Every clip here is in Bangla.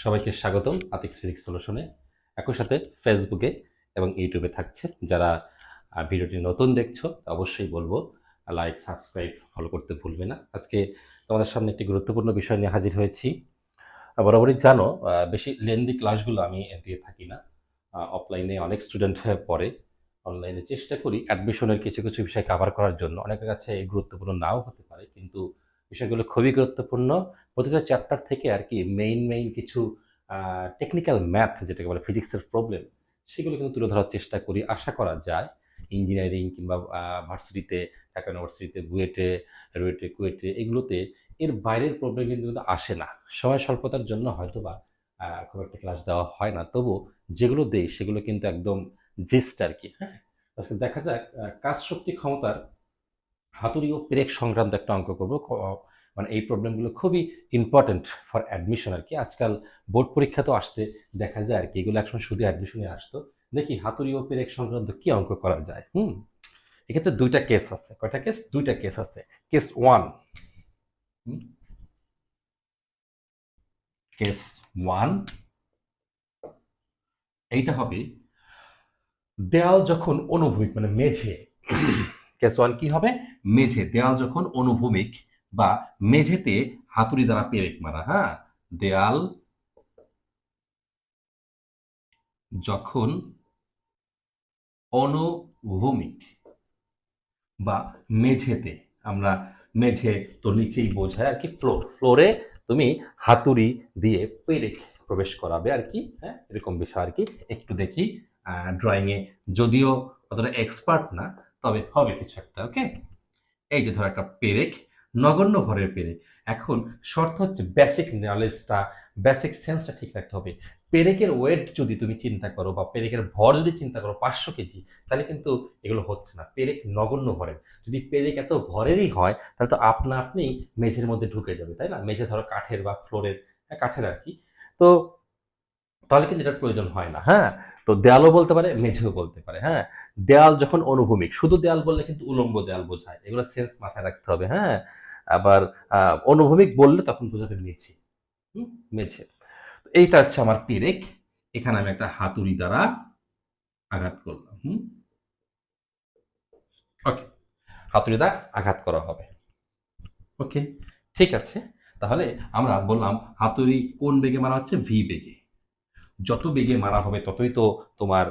সবাইকে স্বাগতম আতিক ফিজিক্স সলিউশনে। একই সাথে ফেসবুকে এবং ইউটিউবে থাকছে যারা ভিডিওটি নতুন দেখছো অবশ্যই বলবো লাইক, সাবস্ক্রাইব, ফলো করতে ভুলবে না। আজকে তোমাদের সামনে একটি গুরুত্বপূর্ণ বিষয় নিয়ে হাজির হয়েছি। বরাবরই জানো বেশি লেন্দি ক্লাসগুলো আমি দিয়ে থাকি না। অফলাইনে অনেক স্টুডেন্ট পড়ে, অনলাইনে চেষ্টা করি অ্যাডমিশনের কিছু কিছু বিষয় কভার করার জন্য। অনেকের কাছে গুরুত্বপূর্ণ নাও হতে পারে, কিন্তু বিষয়গুলো খুবই গুরুত্বপূর্ণ। প্রতিটা চ্যাপ্টার থেকে আর কি মেইন কিছু টেকনিক্যাল ম্যাথ যেটাকে বলে ফিজিক্সের প্রবলেম, সেগুলো কিন্তু তুলে ধরার চেষ্টা করি। আশা করা যায় ইঞ্জিনিয়ারিং কিংবা ভার্সিটিতে, ঢাকা ইউনিভার্সিটিতে, বুয়েটে, রুয়েটে, কুয়েটে এগুলোতে এর বাইরের প্রবলেম কিন্তু আসে না। সময় স্বল্পতার জন্য হয়তোবা খুব একটা ক্লাস দেওয়া হয় না, তবু যেগুলো দেই সেগুলো কিন্তু একদম জিস্ট আর কি। হ্যাঁ, আজকে দেখা যাক কাজ শক্তি ক্ষমতার হাতুড়ি ও পেরেক সংক্রান্ত একটা অঙ্ক করব। মানে এই প্রবলেমগুলো খুবই ইম্পর্টেন্ট ফর অ্যাডমিশন আর কি। আজকাল বোর্ড পরীক্ষা তো আসতে দেখা যায় আর কি, এগুলো একসময় শুধু অ্যাডমিশনে আসতো। দেখি হাতুড়ি ও পেরেক সংক্রান্ত কি অঙ্ক করা যায়। এক্ষেত্রে দুইটা কেস আছে। কয়টা কেস? দুইটা কেস আছে। কেস ওয়ান, কেস ওয়ান এইটা হবে দেয়াল যখন অনুভূমিক মানে মেঝে। কেস ওয়ান কি হবে? মেঝে, দেয়াল যখন অনুভূমিক বা মেঝেতে হাতুড়ি দ্বারা পেরেক মারা। হ্যাঁ, দেয়াল যখন অনুভূমিক বা মেঝেতে, আমরা মেঝে তো নিচেই বোঝায় আর কি, ফ্লোরে তুমি হাতুড়ি দিয়ে পেরেক প্রবেশ করাবে আর কি। হ্যাঁ, এরকম বিষয় আর কি। একটু দেখি ড্রয়িংয়ে, যদিও অতটা এক্সপার্ট না, তবে হবে কিছু একটা। ওকে, এই যে ধর একটা পেরেক, নগণ্য ভরের পেরেক। এখন শর্ত হচ্ছে বেসিক নলেজটা, বেসিক সেন্সটা ঠিক রাখতে হবে। পেরেকের ওয়েট যদি তুমি চিন্তা করো বা পেরেকের ভর যদি চিন্তা করো 500 কেজি, তাহলে কিন্তু এগুলো হচ্ছে না। পেরেক নগণ্য ভরের। যদি পেরেক এত ভরেরই হয় তাহলে তো আপনা আপনি মেঝের মধ্যে ঢুকে যাবে, তাই না? মেঝে ধরো কাঠের বা ফ্লোরের, কাঠের আর কি। তো তাহলে কিন্তু এটার প্রয়োজন হয় না। হ্যাঁ, তো দেয়ালও বলতে পারে, মেঝেও বলতে পারে। হ্যাঁ, দেয়াল যখন অনুভূমিক, শুধু দেয়াল বললে কিন্তু উলম্ব দেয়াল বোঝায়, এগুলো সেন্স মাথায় রাখতে হবে। হ্যাঁ, আবার অনুভূমিক বললে তখন বোঝাবে মেঝে। হুম, মেঝে। এইটা হচ্ছে আমার পেরেক। এখানে আমি একটা হাতুড়ি দ্বারা আঘাত করলাম। ওকে, হাতুড়ি দ্বারা আঘাত করা হবে। ওকে, ঠিক আছে। তাহলে আমরা বললাম হাতুড়ি কোন বেগে মারা হচ্ছে? ভি বেগে। যত বেগে মারা হবে ততই তো তোমার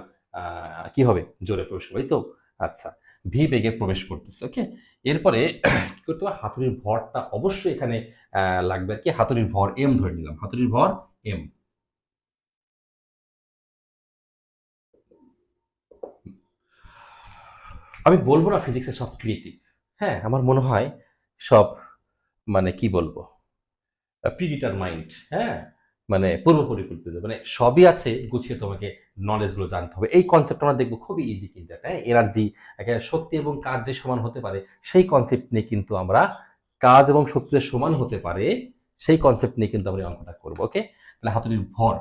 কি হবে? জোরে প্রবেশ হবে, এই তো। আচ্ছা, ভি বেগে প্রবেশ করতেছে। ওকে, এরপরে কি করতে হবে? হাতুড়ির ভরটা অবশ্যই এখানে লাগবে আর কি। হাতুড়ির ভর এম ধরে নিলাম, হাতুড়ির ভর এম। আমি বলবো না ফিজিক্সের সব ক্রিয়েটিভ। হ্যাঁ, আমার মনে হয় সব, মানে কি বলবো, প্রিডিটারমাইন্ড। হ্যাঁ, মানে পূর্ব পরিকল্পিত, মানে সবই আছে গুছিয়ে, তোমাকে নলেজগুলো জানতে হবে। এই কনসেপ্ট আমরা দেখবো খুবই ইজি কিন্তু। হ্যাঁ, এনার্জি, শক্তি এবং কাজ যে সমান হতে পারে সেই কনসেপ্ট নিয়ে কিন্তু আমরা, কাজ এবং শক্তি যে সমান হতে পারে সেই কনসেপ্ট নিয়ে কিন্তু আমরা এই অঙ্কটা করবো। ওকে, তাহলে হাতুড়ির ভর।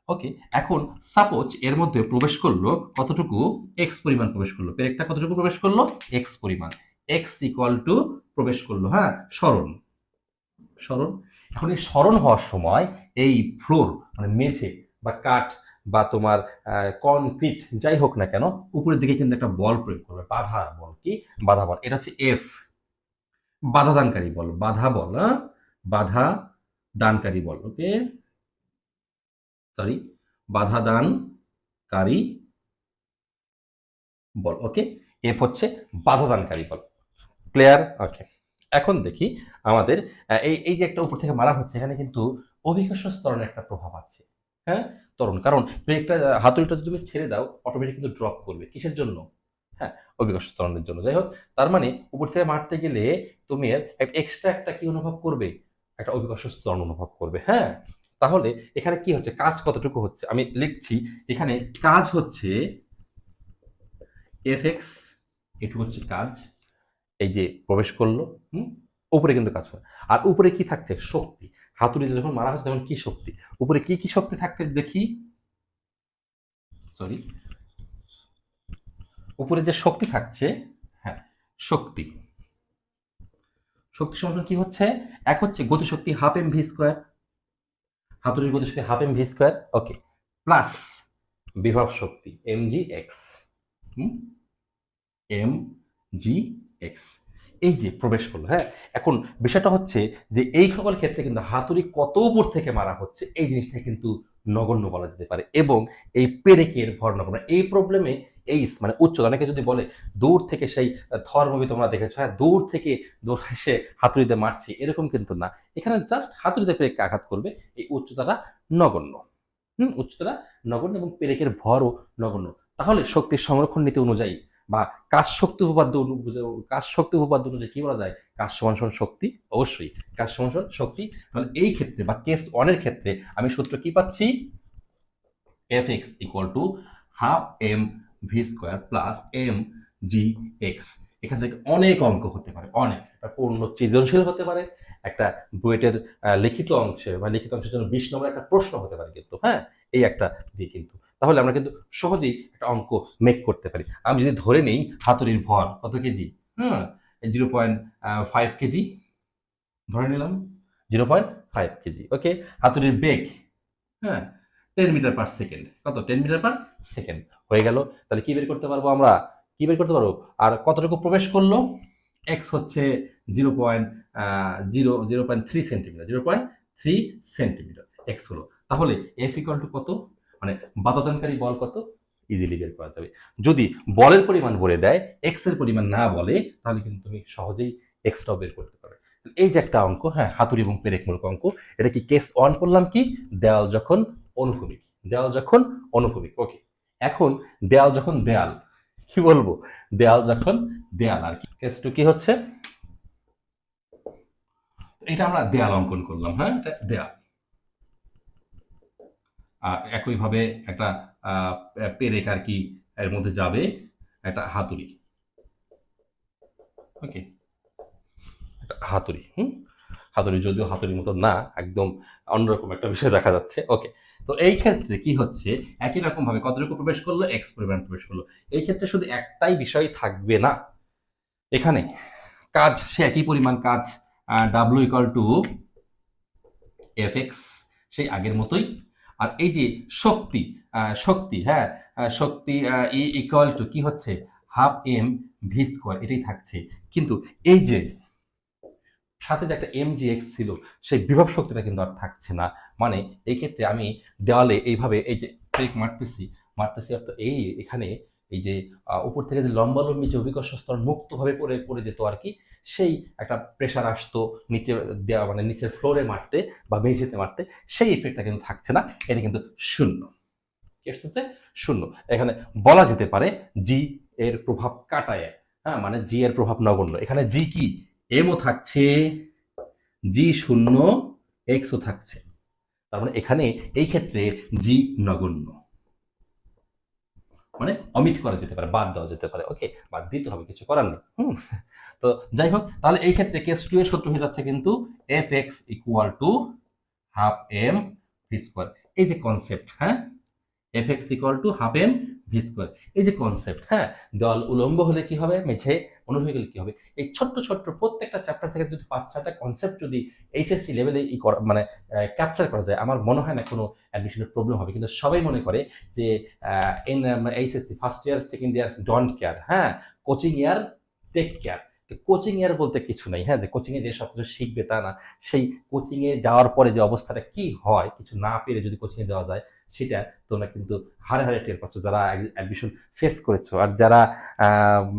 ওকে, এখন সাপোজ এর মধ্যে প্রবেশ করলো কতটুকু? এক্স পরিমাণ প্রবেশ করলো। পেরেকটা কতটুকু প্রবেশ করলো? এক্স পরিমাণ। এক্স ইকুয়াল টু প্রবেশ করলো। হ্যাঁ, সরণ, সরণ। এখন এই সরণ হওয়ার সময় এই ফ্লোর মানে মেঝে বা কাঠ বা তোমার কনক্রিট যাই হোক না কেন, উপরের দিকে কিন্তু একটা বল প্রয়োগ করবে, বাধা বল। কি? বাধা বল। এটা হচ্ছে এফ, বাধা দানকারী বল, বাধা বল। হ্যাঁ, বাধা দানকারী বল। ওকে, সরি, বাধা দানকারী বল। ওকে, এফ হচ্ছে বাধা দানকারী বল। ক্লিয়ার? ওকে, এখন দেখি আমাদের এই এই যে একটা উপর থেকে মারা হচ্ছে, এখানে কিন্তু অভিকর্ষ ত্বরণের একটা প্রভাব আছে। হ্যাঁ, ত্বরণ, কারণ ব্রেকটা, হাতুড়িটা যদি তুমি ছেড়ে দাও অটোমেটিক কিন্তু ড্রপ করবে। কিসের জন্য? হ্যাঁ, অভিকর্ষ ত্বরণের জন্য। যাই হোক, তার মানে উপর থেকে মারতে গেলে তুমি একটা এক্সট্রা একটা কি অনুভব করবে? একটা অভিকর্ষ ত্বরণ অনুভব করবে। হ্যাঁ, তাহলে এখানে কি হচ্ছে? কাজ কতটুকু হচ্ছে আমি লিখছি। এখানে কাজ হচ্ছে এফ এক্স, এটুকু হচ্ছে কাজ। এই যে প্রবেশ করলো, হুম, উপরে কিন্তু কাজ হয়। আর উপরে কি থাকছে? শক্তি। হাতুড়ি যখন মারা হচ্ছে তখন কি শক্তি? উপরে কি কি শক্তি থাকতে দেখি, সরি, উপরে যে শক্তি থাকছে, হ্যাঁ, শক্তি, শক্তি সমান কি হচ্ছে? এক হচ্ছে গতিশক্তি হাফ এম ভি স্কোয়ার। হাতুড়ির গতিশক্তি half M V square, okay, plus বিভব শক্তি M G X, M G X, এই যে প্রবেশ করলো। হ্যাঁ, এখন বিষয়টা হচ্ছে যে এই সকল ক্ষেত্রে কিন্তু হাতুড়ি কত উপর থেকে মারা হচ্ছে এই জিনিসটা কিন্তু নগণ্য বলা যেতে পারে, এবং এই পেরেকের ভর নগণ্য। এই প্রবলেমে এইস মানে উচ্চতা, অনেকে যদি বলে দূর থেকে সেই থর মুভি তোমরা দেখেছো, হ্যাঁ, দূর থেকে দূর এসে হাতুড়িতে মারছি, এরকম কিন্তু না। এখানে জাস্ট হাতুড়িতে পেরেককে আঘাত করবে, এই উচ্চতাটা নগণ্য। উচ্চতাটা নগণ্য এবং পেরেকের ভরও নগণ্য। তাহলে শক্তির সংরক্ষণ নীতি অনুযায়ী বা কাজ শক্তি উপপাদ্য অনুযায়ী কি বলা যায়? কাজ সমান সমান শক্তি, অবশ্যই কাজ সমান সমান শক্তি। তাহলে এই ক্ষেত্রে বা কেস ওয়ানের ক্ষেত্রে আমি সূত্র কি পাচ্ছি? F X equal to half M V square plus M G X. এখান থেকে অনেক অঙ্ক হতে পারে, অনেক, একটা পূর্ণ সৃজনশীল হতে পারে, একটা বুয়েটের লিখিত অংশে বা লিখিত অংশের জন্য 20 নম্বর একটা প্রশ্ন হতে পারে কিন্তু, হ্যাঁ, এই একটা দিয়ে কিন্তু। তাহলে আমরা কিন্তু সহজেই একটা অঙ্ক মেক করতে পারি। আমি যদি ধরে নেই হাতুড়ির ভর কত কেজি, হ্যাঁ, 0.5 কেজি ধরে নিলাম, 0.5 কেজি, ওকে। হাতুড়ির বেগ, হ্যাঁ, 10 মিটার পার সেকেন্ড, কত? 10 মিটার পার সেকেন্ড হয়ে গেল। তাহলে কি বের করতে পারবো আমরা? কি বের করতে পারবো? আর কতটুকু প্রবেশ করলো? এক্স হচ্ছে 0.3 সেন্টিমিটার, 0.3 সেন্টিমিটার এক্স হলো। তাহলে এফ ইকুয়াল টু কত, মানে বাধাদানকারী বল কত, ইজিলি বের করা যাবে। যদি বলের পরিমাণ বলে দেয়, এক্স এর পরিমাণ না বলে, তাহলে কিন্তু তুমি সহজেই এক্সটাও বের করতে পারবে। এই যে একটা অঙ্ক, হ্যাঁ, হাতুড়ি এবং পেরেকমূলক অঙ্ক, এটা কি কেস ওয়ান করলাম? কি দেওয়াল যখন অনুভূমিক, দেওয়াল যখন অনুভূমিক, ওকে। এখন দেওয়াল যখন দেয়াল, কি বলবো, দেওয়াল যখন দেয়াল, আর কি কেস টু কি হচ্ছে? এটা আমরা দেয়াল অঙ্কন করলাম, হ্যাঁ, এটা দেয়াল। আর একইভাবে একটা পেরেক আর কি এর মধ্যে যাবে একটা হাতুড়ি, ওকে, হাতুড়ি, হাতুড়ি, যদিও হাতুড়ির মতো না, একদম অন্যরকম একটা বিষয় দেখা যাচ্ছে, ওকে। তো এই ক্ষেত্রে কি হচ্ছে, একই রকম ভাবে কতটুকু প্রবেশ করলো? এক্স পরিমাণ প্রবেশ করলো। এই ক্ষেত্রে শুধু একটাই বিষয় থাকবে না, এখানে কাজ সে একই পরিমাণ কাজ, W equal to F x, সেই আগের মতোই। আর এই যে শক্তি, শক্তি, হ্যাঁ, শক্তি ই ইকুয়াল টু কি হচ্ছে? হাফ এম ভি স্কোয়ার, এটাই থাকছে। কিন্তু এই যে সাথে যে একটা এম জি এক্স ছিল, সেই বিভব শক্তিটা কিন্তু আর থাকছে না। মানে এই ক্ষেত্রে আমি দেওয়ালে এইভাবে এই যে ট্রেক মারতেছি, অর্থাৎ এই এখানে এই যে উপর থেকে যে লম্বালম্বি যে অভিকর্ষ স্তর মুক্তভাবে পড়ে পড়ে যেত আর কি, সেই একটা প্রেশার আসতো নিচে দেওয়া, মানে নিচের ফ্লোরে মারতে বা মেঝেতে মারতে, সেই ইফেক্টটা কিন্তু থাকছে না। এটা কিন্তু শূন্য, কি আসতেছে? শূন্য। এখানে বলা যেতে পারে জি এর প্রভাব কাটায়, হ্যাঁ, মানে জি এর প্রভাব নগণ্য। এখানে জি কি, এমও থাকছে, জি শূন্য, এক্সও থাকছে। তার মানে এখানে এই ক্ষেত্রে জি নগণ্য, মানে অমিট করা যেতে পারে, বাদ দেওয়া যেতে পারে, ওকে, বাদ দিতে হবে, কিছু করার নেই। তো যাই হোক, তাহলে এই ক্ষেত্রে কেস টু এর সূত্র হয়ে যাচ্ছে কিন্তু F X equal to half M V square. এই যে কনসেপ্ট, হ্যাঁ, F X equal to half M V square, এই যে কনসেপ্ট, হ্যাঁ, দেওয়াল উলম্ব হলে কি হবে, মেঝে অনুভূমিক হলে কি হবে, এই ছোট্ট ছোট্ট প্রত্যেকটা চ্যাপ্টার থেকে যদি 5-6টা কনসেপ্ট যদি এইচএসসি লেভেলে মানে ক্যাপচার করা যায়, আমার মনে হয় না কোনো অ্যাডমিশনের প্রবলেম হবে। কিন্তু সবাই মনে করে যে in HSC first year second year don't care, হ্যাঁ, কোচিং ইয়ার টেক কেয়ার। কোচিং ইয়ার বলতে কিছু নাই, হ্যাঁ, যে কোচিংয়ে যে সব কিছু শিখবে তা না। সেই কোচিংয়ে যাওয়ার পরে যে অবস্থাটা কি হয়, কিছু না পেরে যদি কোচিংয়ে যাওয়া যায়, সেটা তোমরা কিন্তু হারে হারে টের পাচ্ছ, যারা অ্যাডমিশন ফেস করেছো। আর যারা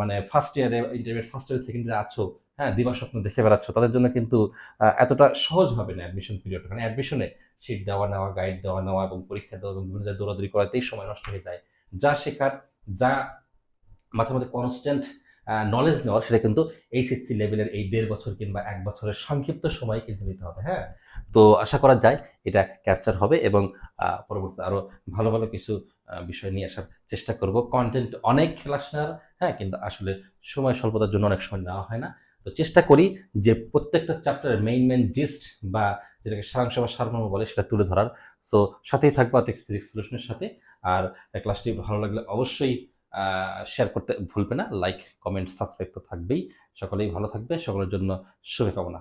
মানে ফার্স্ট ইয়ারে, ইন্টারমিডিয়েট ফার্স্ট ইয়ার সেকেন্ড ইয়ারে আছো, হ্যাঁ, দিবা স্বপ্ন দেখে বেড়াচ্ছ, তাদের জন্য কিন্তু এতটা সহজ হবে না অ্যাডমিশন পিরিয়ড। কারণ অ্যাডমিশনে সিট দেওয়া নেওয়া, গাইড দেওয়া নেওয়া এবং পরীক্ষা দেওয়া এবং বিভিন্ন জায়গায় দৌড়াদৌড়ি করাতেই সময় নষ্ট হয়ে যায়। যা শেখার, যা মাথার মধ্যে কনস্ট্যান্ট নলেজ নেওয়ার, সেটা কিন্তু এইচএসসি লেভেলের এই 1.5 বছর কিংবা 1 বছরের সংক্ষিপ্ত সময় কিন্তু নিতে হবে, হ্যাঁ। তো আশা করা যায় এটা ক্যাপচার হবে, এবং পরবর্তীতে আরো ভালো ভালো কিছু বিষয় নিয়ে আসার চেষ্টা করব। কন্টেন্ট অনেক ক্লাস নেওয়ার, হ্যাঁ, কিন্তু আসলে সময় স্বল্পতার জন্য অনেক সময় নেওয়া হয় না। তো চেষ্টা করি যে প্রত্যেকটা চ্যাপ্টারের মেইন জিস্ট বা যেটাকে সারাংশ বা সারমর্ম বলে, সেটা তুলে ধরার। তো সাথেই থাকবো আতিক্স ফিজিক্স সলিউশনের সাথে। আর ক্লাসটি ভালো লাগলে অবশ্যই শেয়ার করতে ভুলবে না। লাইক, কমেন্ট, সাবস্ক্রাইব তো থাকবেই। সকলেই ভালো থাকবে, সকলের জন্য শুভকামনা।